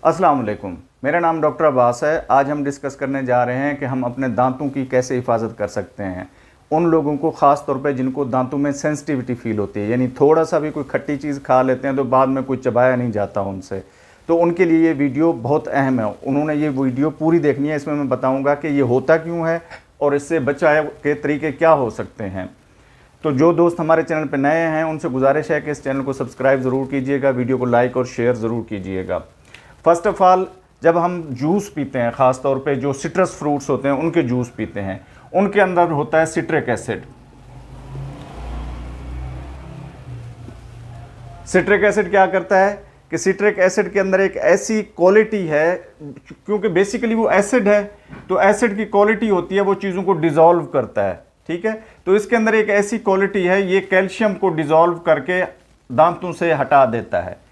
अस्सलाम वालेकुम, मेरा नाम डॉक्टर अब्बास है। आज हम डिस्कस करने जा रहे हैं कि हम अपने दांतों की कैसे हिफाजत कर सकते हैं। उन लोगों को ख़ास तौर पे जिनको दांतों में सेंसिटिविटी फील होती है, यानी थोड़ा सा भी कोई खट्टी चीज़ खा लेते हैं तो बाद में कोई चबाया नहीं जाता उनसे, तो उनके लिए ये वीडियो बहुत अहम है। उन्होंने ये वीडियो पूरी देखनी है। इसमें मैं बताऊँगा कि ये होता क्यों है और इससे बचाव के तरीके क्या हो सकते हैं। तो जो दोस्त हमारे चैनल पर नए हैं उनसे गुजारिश है कि इस चैनल को सब्सक्राइब ज़रूर कीजिएगा, वीडियो को लाइक और शेयर ज़रूर कीजिएगा। फ़र्स्ट ऑफ़ ऑल, जब हम जूस पीते हैं, ख़ास तौर पे जो सिट्रस फ्रूट्स होते हैं उनके जूस पीते हैं, उनके अंदर होता है सिट्रिक एसिड। सिट्रिक एसिड क्या करता है कि सिट्रिक एसिड के अंदर एक ऐसी क्वालिटी है, क्योंकि बेसिकली वो एसिड है, तो एसिड की क्वालिटी होती है वो चीज़ों को डिज़ोल्व करता है। ठीक है, तो इसके अंदर एक ऐसी क्वालिटी है, ये कैल्शियम को डिज़ोल्व करके दांतों से हटा देता है।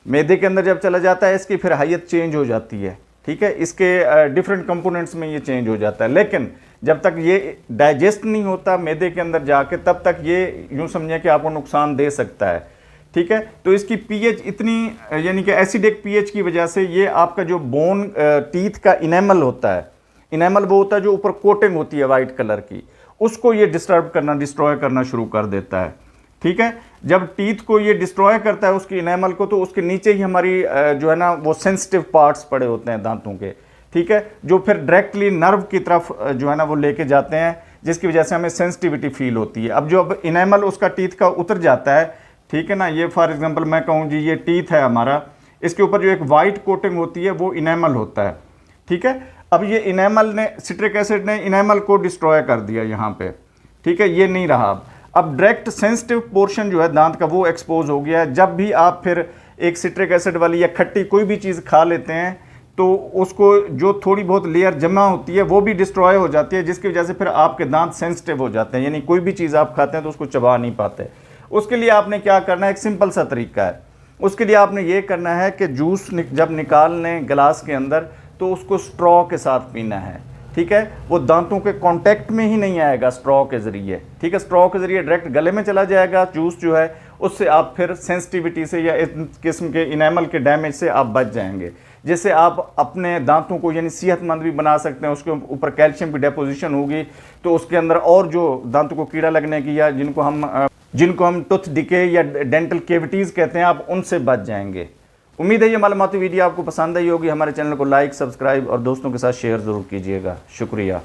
मैदे के अंदर जब चला जाता है इसकी फिर हैयत चेंज हो जाती है। ठीक है, इसके डिफरेंट कंपोनेंट्स में ये चेंज हो जाता है, लेकिन जब तक ये डाइजेस्ट नहीं होता मैदे के अंदर जाके, तब तक ये यूँ समझिए कि आपको नुकसान दे सकता है। ठीक है, तो इसकी पीएच इतनी, यानी कि एसिडिक पीएच की वजह से ये आपका जो बोन टीथ का इनेमल होता है, इनेमल वो होता है जो ऊपर कोटिंग होती है वाइट कलर की, उसको ये डिस्ट्रॉय करना शुरू कर देता है। ठीक है, जब टीथ को ये डिस्ट्रॉय करता है उसकी इनेमल को, तो उसके नीचे ही हमारी जो है ना वो सेंसिटिव पार्ट्स पड़े होते हैं दांतों के। ठीक है, जो फिर डायरेक्टली नर्व की तरफ जो है ना वो लेके जाते हैं, जिसकी वजह से हमें सेंसिटिविटी फील होती है। अब जो अब इनेमल उसका टीथ का उतर जाता है, ठीक है ना, ये फॉर एग्जांपल मैं कहूँ जी ये टीथ है हमारा, इसके ऊपर जो एक वाइट कोटिंग होती है वो इनेमल होता है। ठीक है, अब ये इनेमल ने, सिट्रिक एसिड ने इनेमल को डिस्ट्रॉय कर दिया यहाँ पे। ठीक है, ये नहीं रहा। अब डायरेक्ट सेंसिटिव पोर्शन जो है दांत का वो एक्सपोज हो गया है। जब भी आप फिर एक सिट्रिक एसिड वाली या खट्टी कोई भी चीज़ खा लेते हैं तो उसको जो थोड़ी बहुत लेयर जमा होती है वो भी डिस्ट्रॉय हो जाती है, जिसकी वजह से फिर आपके दांत सेंसिटिव हो जाते हैं, यानी कोई भी चीज़ आप खाते हैं तो उसको चबा नहीं पाते। उसके लिए आपने क्या करना है, एक सिंपल सा तरीका है। उसके लिए आपने ये करना है कि जूस जब निकालने गिलास के अंदर तो उसको स्ट्रॉ के साथ पीना है। ठीक है, वो दांतों के कांटेक्ट में ही नहीं आएगा स्ट्रॉ के ज़रिए। ठीक है, स्ट्रॉ के ज़रिए डायरेक्ट गले में चला जाएगा जूस जो है, उससे आप फिर सेंसिटिविटी से या इस किस्म के इनेमल के डैमेज से आप बच जाएंगे, जिससे आप अपने दांतों को यानी सेहतमंद भी बना सकते हैं। उसके ऊपर कैल्शियम की डेपोजिशन होगी तो उसके अंदर और जो दांतों को कीड़ा लगने की या जिनको हम टूथ डिके या डेंटल केविटीज़ कहते हैं, आप उनसे बच जाएंगे। उम्मीद है ये मालूमाती वीडियो आपको पसंद आई होगी। हमारे चैनल को लाइक, सब्सक्राइब और दोस्तों के साथ शेयर ज़रूर कीजिएगा। शुक्रिया।